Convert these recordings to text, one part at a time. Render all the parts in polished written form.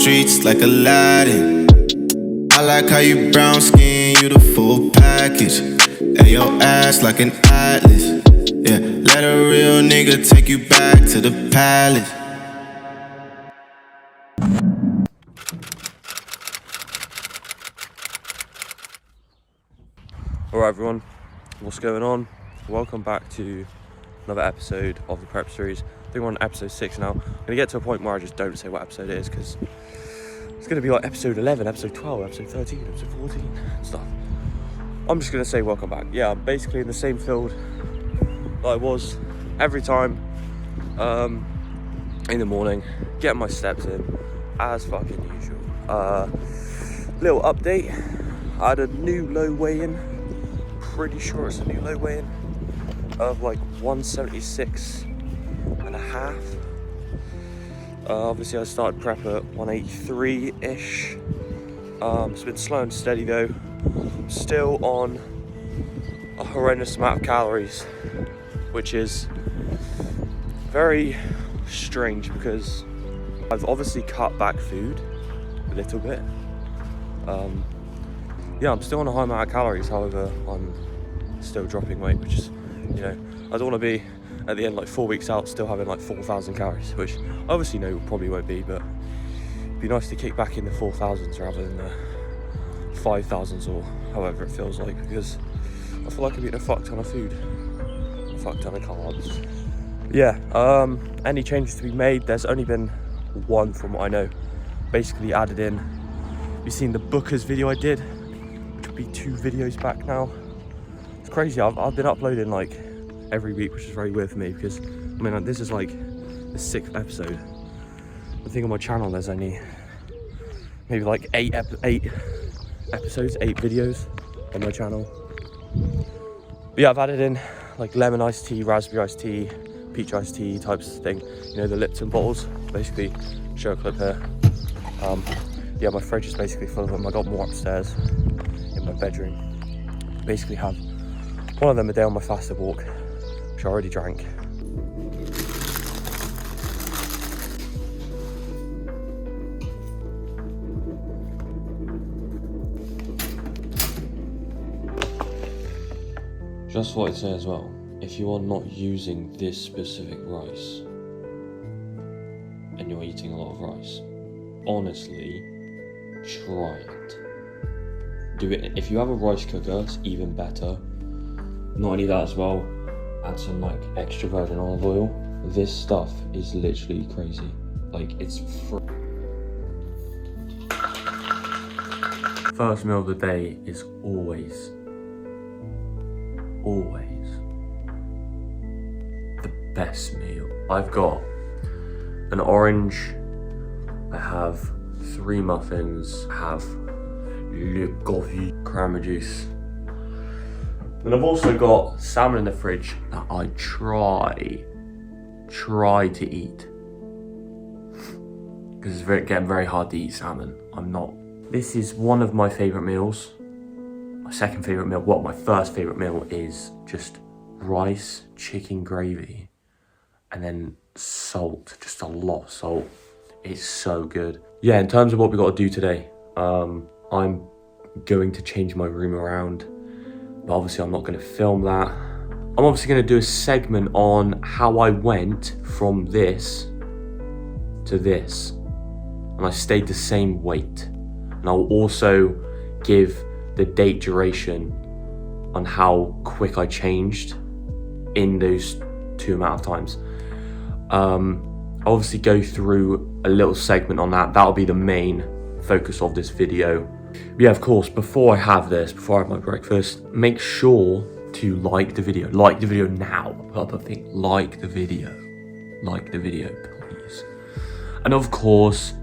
streets like Aladdin. I like how you brown skin, you the full package. And your ass like an atlas. Yeah, let a real nigga take you back to the palace. Alright everyone, what's going on? Welcome back to another episode of the Prep Series. I think we're on episode 6 now. I'm going to get to a point where I just don't say what episode it is, because it's going to be like episode 11, episode 12, episode 13, episode 14 and stuff. I'm just going to say welcome back. Yeah, I'm basically in the same field that I was every time in the morning, getting my steps in as fucking usual. Little update, I had a new low weigh-in. Pretty sure it's a new low weigh-in of like 176 and a half. Obviously I started prep at 183-ish. It's been slow and steady though. Still on a horrendous amount of calories, which is very strange because I've obviously cut back food a little bit. Yeah, I'm still on a high amount of calories, however, I'm still dropping weight, which is, you know, I don't want to be at the end, like 4 weeks out, still having like 4,000 calories, which I obviously know probably won't be, but it'd be nice to kick back in the 4,000s rather than the 5,000s or however it feels like, because I feel like I'm eating a fuck ton of food, a fuck ton of carbs. Yeah, any changes to be made, there's only been one from what I know. Basically added in, you've seen the Booker's video I did, be 2 videos back now. It's crazy. I've been uploading like every week, which is very weird for me because I mean this is like the 6th episode. I think on my channel there's only maybe like 8 episodes, 8 videos on my channel. But yeah, I've added in like lemon iced tea, raspberry iced tea, peach iced tea types of thing. You know, the Lipton bottles. Basically, show a clip here. Yeah, my fridge is basically full of them. I got more upstairs in my bedroom. Basically have one of them a day on my fasted walk, which I already drank. Just what I'd say as well, if you are not using this specific rice and you're eating a lot of rice, honestly, try it. Do it. If you have a rice cooker, it's even better. Not only that as well, add some like extra virgin olive oil. This stuff is literally crazy. Like, it's free. First meal of the day is always the best meal. I've got an orange, I have 3 muffins, I have le coffee, caramel juice. And I've also got salmon in the fridge that I try to eat. Because it's getting very hard to eat salmon. I'm not. This is one of my favourite meals. My second favourite meal, my first favourite meal is just rice, chicken gravy, and then salt, just a lot of salt. It's so good. Yeah, in terms of what we got to do today, I'm going to change my room around, but obviously I'm not going to film that. I'm obviously going to do a segment on how I went from this to this, and I stayed the same weight. And I'll also give the date duration on how quick I changed in those 2 amount of times. I'll obviously go through a little segment on that. That'll be the main focus of this video. Yeah, of course, before I have my breakfast, make sure to like the video. Like the video now. Like the video, please. And of course,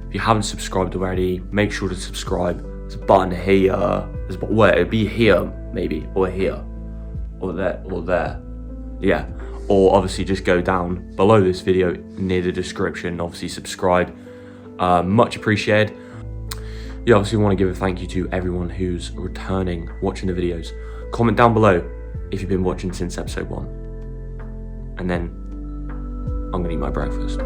if you haven't subscribed already, make sure to subscribe. There's a button here. It'd be here, maybe, or here, or there. Yeah. Or obviously just go down below this video near the description, obviously subscribe. Much appreciated. Yeah, obviously want to give a thank you to everyone who's returning, watching the videos. Comment down below if you've been watching since episode 1. And then I'm gonna eat my breakfast.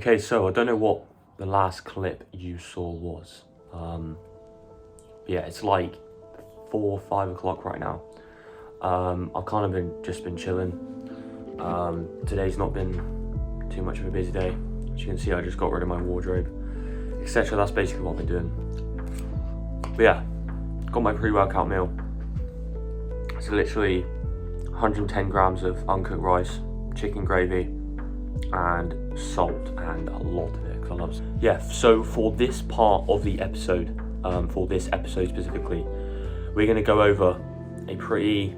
Okay, so I don't know what the last clip you saw was. Yeah, it's like 4 or 5 o'clock right now. I've kind of just been chilling. Today's not been too much of a busy day. As you can see, I just got rid of my wardrobe, etc. That's basically what I've been doing. But yeah, got my pre-workout meal. It's literally 110 grams of uncooked rice, chicken gravy, and salt, and a lot of it, because I love it. Yeah, so for this part of the episode, for this episode specifically, we're going to go over a pretty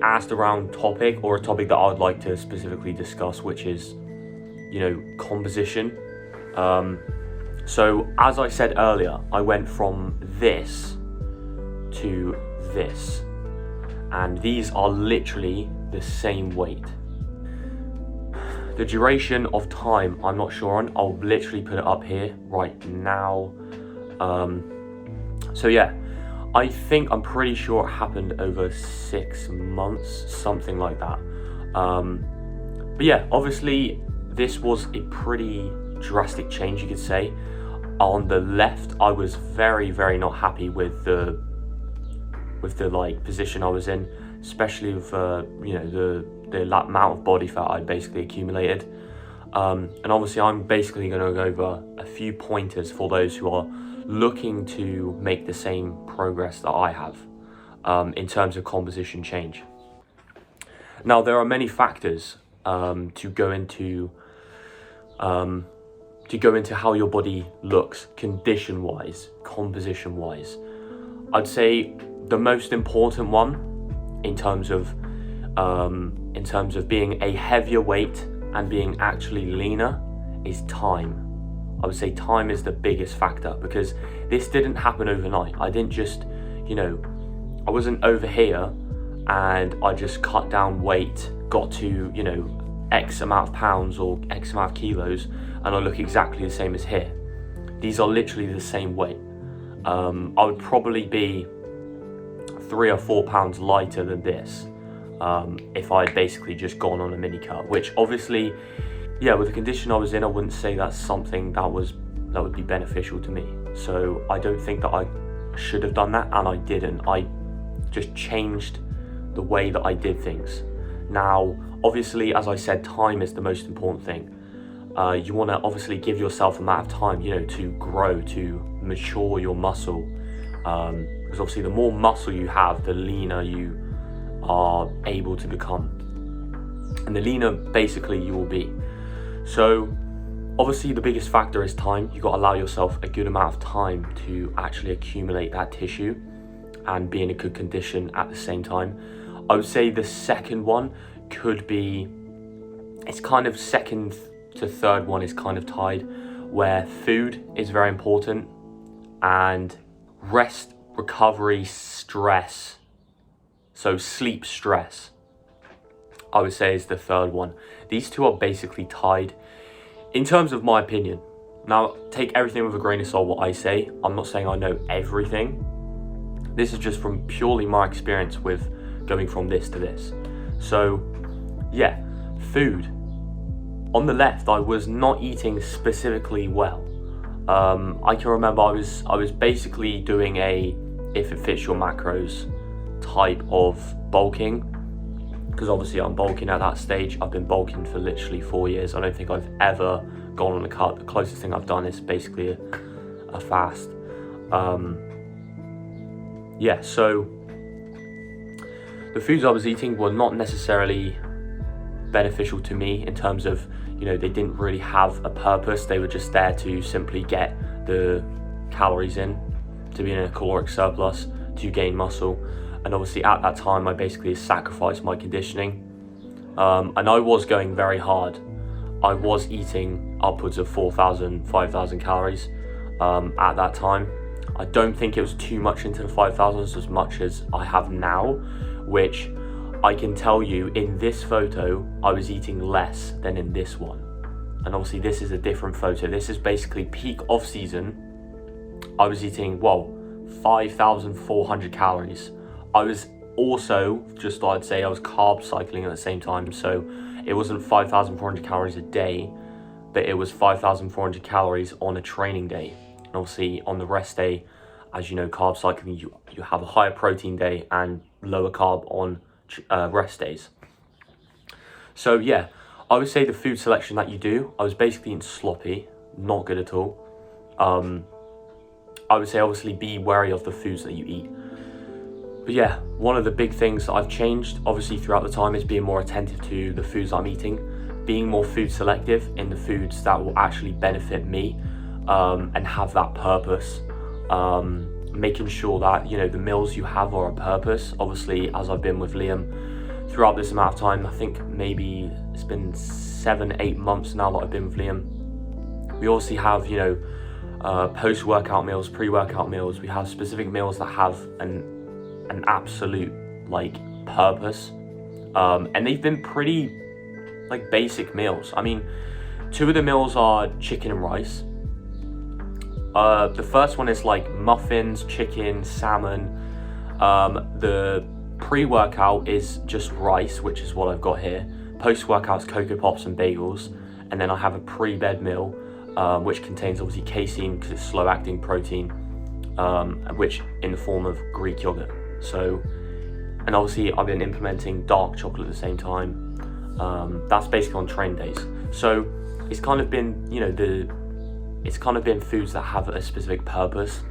asked around topic, or a topic that I would like to specifically discuss, which is, you know, composition. So as I said earlier, I went from this to this, and these are literally the same weight. The duration of time, I'm not sure on. I'll literally put it up here right now. So yeah, I'm pretty sure it happened over 6 months, something like that. But yeah, obviously this was a pretty drastic change, you could say. On the left, I was very, very not happy with the like position I was in, especially with you know, the amount of body fat I basically accumulated. And obviously I'm basically going to go over a few pointers for those who are looking to make the same progress that I have in terms of composition change. Now, there are many factors to go into how your body looks condition-wise, composition-wise. I'd say the most important one in terms of being a heavier weight and being actually leaner is time. I would say time is the biggest factor, because this didn't happen overnight. I didn't just, you know, I wasn't over here and I just cut down weight, got to, you know, X amount of pounds or X amount of kilos, and I look exactly the same as here. These are literally the same weight. I would probably be 3 or 4 pounds lighter than this if I had basically just gone on a mini cut, which obviously, yeah, with the condition I was in, I wouldn't say that's something that would be beneficial to me. So I don't think that I should have done that, and I didn't. I just changed the way that I did things. Now, obviously, as I said, time is the most important thing. You want to obviously give yourself an amount of time, you know, to grow, to mature your muscle. Because obviously the more muscle you have, the leaner you are able to become. And the leaner basically you will be. So obviously the biggest factor is time. You've got to allow yourself a good amount of time to actually accumulate that tissue and be in a good condition at the same time. I would say the second one could be, it's kind of second to third one is kind of tied, where food is very important, and rest, recovery, stress, so sleep, stress, I would say is the third one. These two are basically tied in terms of my opinion. Now, take everything with a grain of salt what I say. I'm not saying I know everything. This is just from purely my experience with going from this to this. So yeah, food. On the left, I was not eating specifically well. I can remember I was basically doing a if it fits your macros type of bulking, because obviously I'm bulking at that stage. I've been bulking for literally 4 years. I don't think I've ever gone on a cut. The closest thing I've done is basically a fast. Yeah, so the foods I was eating were not necessarily beneficial to me in terms of, you know, they didn't really have a purpose. They were just there to simply get the calories in, to be in a caloric surplus, to gain muscle. And obviously at that time I basically sacrificed my conditioning, and I was going very hard. I was eating upwards of 4,000, 5,000 calories at that time. I don't think it was too much into the 5,000s as much as I have now, which I can tell you in this photo I was eating less than in this one. And obviously this is a different photo. This is basically peak off season. I was eating, well, 5,400 calories. I was also, just I'd say, I was carb cycling at the same time. So it wasn't 5,400 calories a day, but it was 5,400 calories on a training day. And obviously on the rest day, as you know, carb cycling, you have a higher protein day and lower carb on rest days. So yeah, I would say the food selection that you do, I was basically eating sloppy, not good at all. I would say obviously be wary of the foods that you eat. But yeah, one of the big things that I've changed obviously throughout the time is being more attentive to the foods I'm eating, being more food selective in the foods that will actually benefit me, and have that purpose. Making sure that, you know, the meals you have are a purpose. Obviously, as I've been with Liam throughout this amount of time, I think maybe it's been 7-8 months now that I've been with Liam. We obviously have, you know, post-workout meals, pre-workout meals. We have specific meals that have an absolute like purpose, and they've been pretty like basic meals. I mean, 2 of the meals are chicken and rice. The first one is like muffins, chicken, salmon. The pre-workout is just rice, which is what I've got here. Post-workout is Cocoa Pops and bagels. And then I have a pre-bed meal, which contains obviously casein because it's slow-acting protein, which in the form of Greek yogurt. So, and obviously I've been implementing dark chocolate at the same time. That's basically on train days. So it's kind of been, you know, it's kind of been foods that have a specific purpose.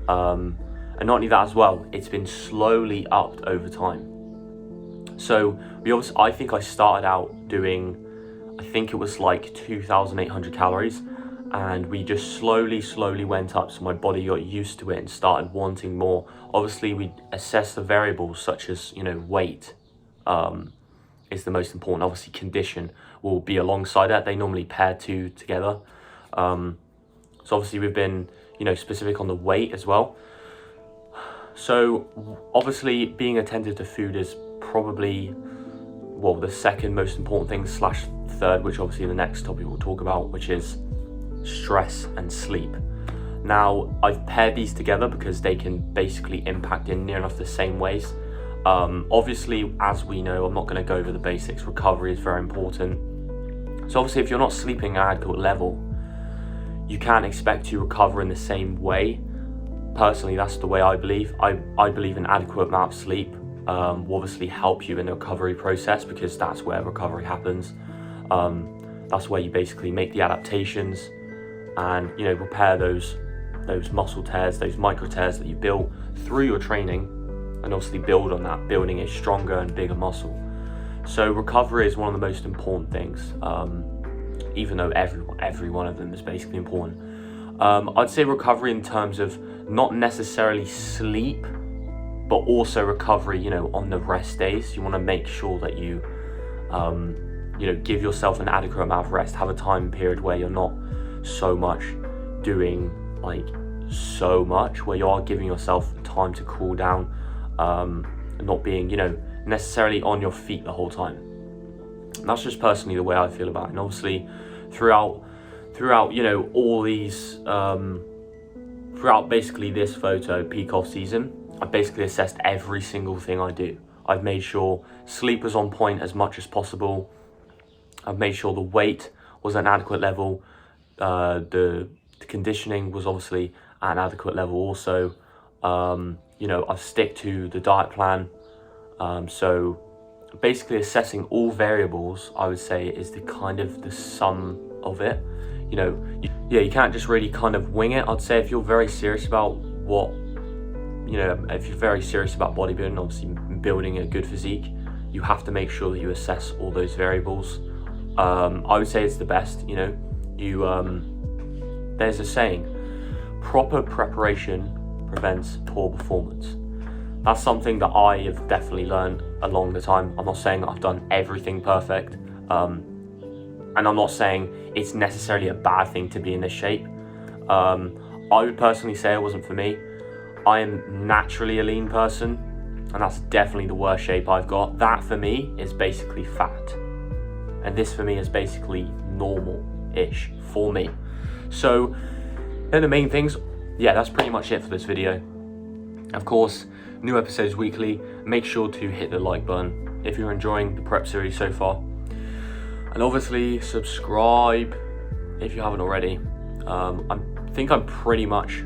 And not only that as well, it's been slowly upped over time. So I think I started out doing, I think it was like 2,800 calories, and we just slowly went up. So my body got used to it and started wanting more. Obviously we assess the variables such as, you know, weight is the most important. Obviously condition will be alongside that. They normally pair 2 together. So obviously we've been, you know, specific on the weight as well. So obviously being attentive to food is probably, well, the second most important thing / third, which obviously the next topic we'll talk about, which is stress and sleep. Now I've paired these together because they can basically impact in near enough the same ways. Obviously, as we know, I'm not going to go over the basics. Recovery is very important. So obviously if you're not sleeping at an adequate level, you can't expect to recover in the same way. Personally, that's the way I believe. I believe an adequate amount of sleep will obviously help you in the recovery process, because that's where recovery happens. That's where you basically make the adaptations and, you know, repair those muscle tears, those micro tears that you built through your training, and obviously build on that, building a stronger and bigger muscle. So recovery is one of the most important things. Even though every one of them is basically important. I'd say recovery in terms of not necessarily sleep, but also recovery, you know, on the rest days. You want to make sure that you, you know, give yourself an adequate amount of rest. Have a time period where you're not so much doing like so much, where you are giving yourself time to cool down, and not being, you know, necessarily on your feet the whole time. And that's just personally the way I feel about it. And obviously throughout, you know, all these, throughout basically this photo peak off season, I've basically assessed every single thing I do. I've made sure sleep was on point as much as possible. I've made sure the weight was at an adequate level. The conditioning was obviously at an adequate level also. You know, I've stick to the diet plan. So basically assessing all variables, I would say, is the kind of the sum of it. You know, you can't just really kind of wing it. I'd say if you're very serious about what, you know, if you're very serious about bodybuilding, obviously building a good physique, you have to make sure that you assess all those variables. I would say it's the best, you know. There's a saying, proper preparation prevents poor performance. That's something that I have definitely learned along the time. I'm not saying that I've done everything perfect, and I'm not saying it's necessarily a bad thing to be in this shape. I would personally say it wasn't for me. I am naturally a lean person, and that's definitely the worst shape I've got. That for me is basically fat, and this for me is basically normal-ish for me. So they're the main things. Yeah, that's pretty much it for this video. Of course, new episodes weekly. Make sure to hit the like button if you're enjoying the prep series so far. And obviously subscribe if you haven't already. I think I'm pretty much,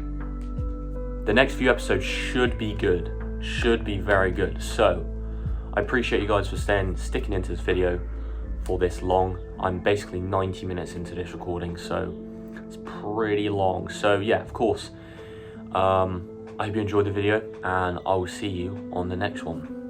the next few episodes should be good, should be very good. So I appreciate you guys for sticking into this video for this long. I'm basically 90 minutes into this recording, so it's pretty long. So yeah, of course, I hope you enjoyed the video, and I will see you on the next one.